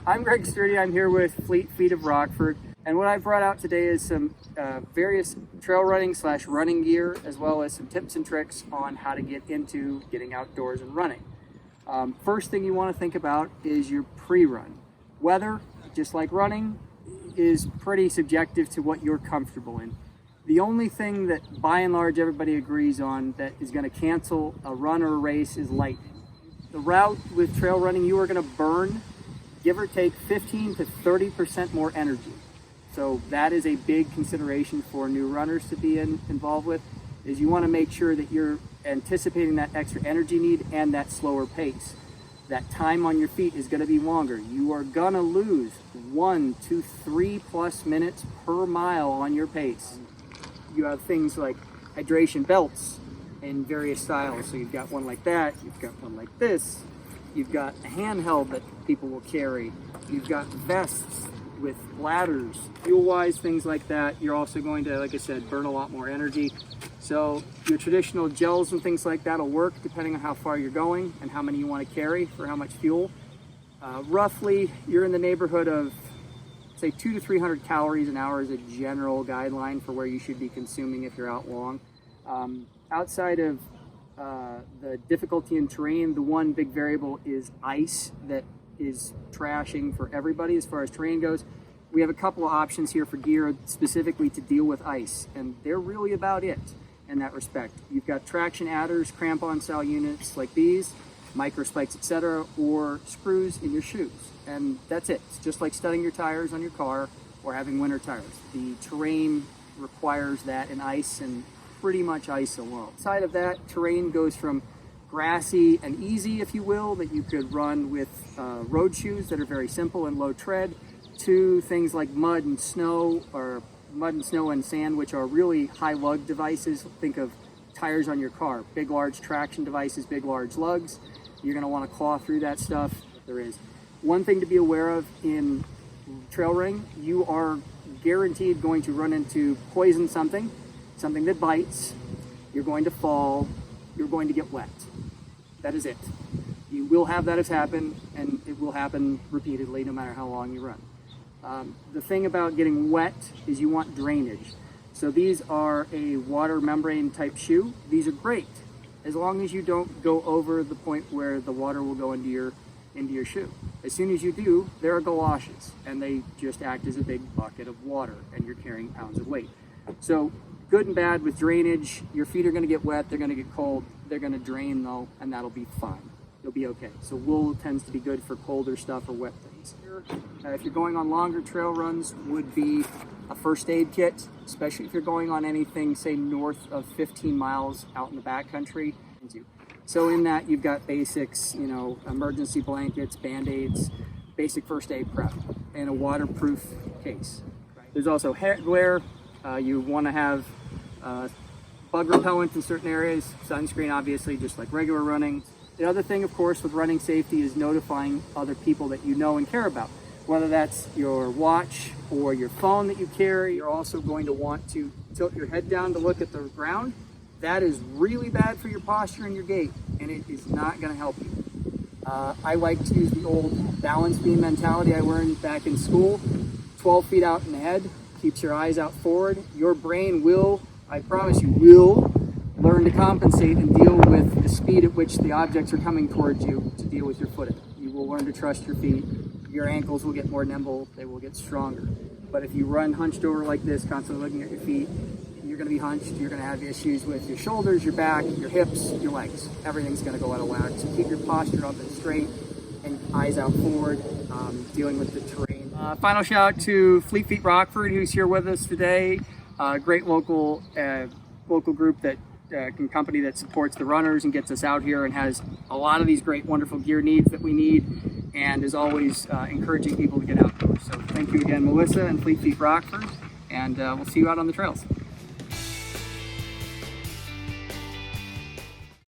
I'm Greg Sturdy. I'm here with Feet of Rockford, and what I brought out today is some various trail running / running gear, as well as some tips and tricks on how to get into getting outdoors and running. First thing you want to think about is your pre-run. Weather, just like running, is pretty subjective to what you're comfortable in. The only thing that by and large everybody agrees on that is going to cancel a run or a race is lightning. The route with trail running, you are going to burn, give or take 15 to 30% more energy. So that is a big consideration for new runners to be involved with, is you want to make sure that you're anticipating that extra energy need and that slower pace. That time on your feet is going to be longer. You are going to lose 1 to 3+ minutes per mile on your pace. You have things like hydration belts in various styles. So you've got one like that, you've got one like this, you've got a handheld that people will carry, you've got vests with bladders, fuel-wise, things like that. You're also going to, like I said, burn a lot more energy. So your traditional gels and things like that will work depending on how far you're going and how many you want to carry for how much fuel. Roughly, you're in the neighborhood of, say, 200 to 300 calories an hour is a general guideline for where you should be consuming if you're out long. Outside of the difficulty in terrain, the one big variable is ice that is trashing for everybody as far as terrain goes. We have a couple of options here for gear specifically to deal with ice, and they're really about it in that respect. You've got traction adders, crampon style units like these, micro spikes, etc., or screws in your shoes, and that's it. It's just like studding your tires on your car or having winter tires. The terrain requires that in ice, and pretty much ice alone. Side of that, terrain goes from grassy and easy, if you will, that you could run with road shoes that are very simple and low tread, to things like mud and snow and sand, which are really high lug devices. Think of tires on your car, big large traction devices, big large lugs. You're going to want to claw through that stuff. There is one thing to be aware of in trail running: you are guaranteed going to run into poison, something that bites. You're going to fall, you're going to get wet. That is it. You will have that as happen, and it will happen repeatedly no matter how long you run. The thing about getting wet is you want drainage. So these are a water membrane type shoe. These are great as long as you don't go over the point where the water will go into your shoe. As soon as you do, there are galoshes, and they just act as a big bucket of water, and you're carrying pounds of weight. So good and bad with drainage. Your feet are going to get wet, they're going to get cold, they're going to drain though, and that'll be fine. You'll be okay. So wool tends to be good for colder stuff or wet things. If you're going on longer trail runs, would be a first aid kit, especially if you're going on anything, say, north of 15 miles out in the backcountry. So in that, you've got basics, emergency blankets, Band-Aids, basic first aid prep, and a waterproof case. There's also headwear. You want to have bug repellent in certain areas, sunscreen obviously, just like regular running. The other thing, of course, with running safety is notifying other people that you know and care about, whether that's your watch or your phone that you carry. You're also going to want to tilt your head down to look at the ground. That is really bad for your posture and your gait, and it is not going to help you. I like to use the old balance beam mentality I learned back in school. 12 feet out in the head, keeps your eyes out forward. Your brain will, I promise you, will learn to compensate and deal with the speed at which the objects are coming towards you to deal with your footing. You will learn to trust your feet. Your ankles will get more nimble. They will get stronger. But if you run hunched over like this, constantly looking at your feet, you're going to be hunched. You're going to have issues with your shoulders, your back, your hips, your legs. Everything's going to go out of whack. So keep your posture up and straight and eyes out forward, dealing with the terrain. Final shout out to Feet Rockford, who's here with us today. Great local group company that supports the runners and gets us out here and has a lot of these great, wonderful gear needs that we need, and is always encouraging people to get outdoors. So thank you again, Melissa and Feet Rockford, and we'll see you out on the trails.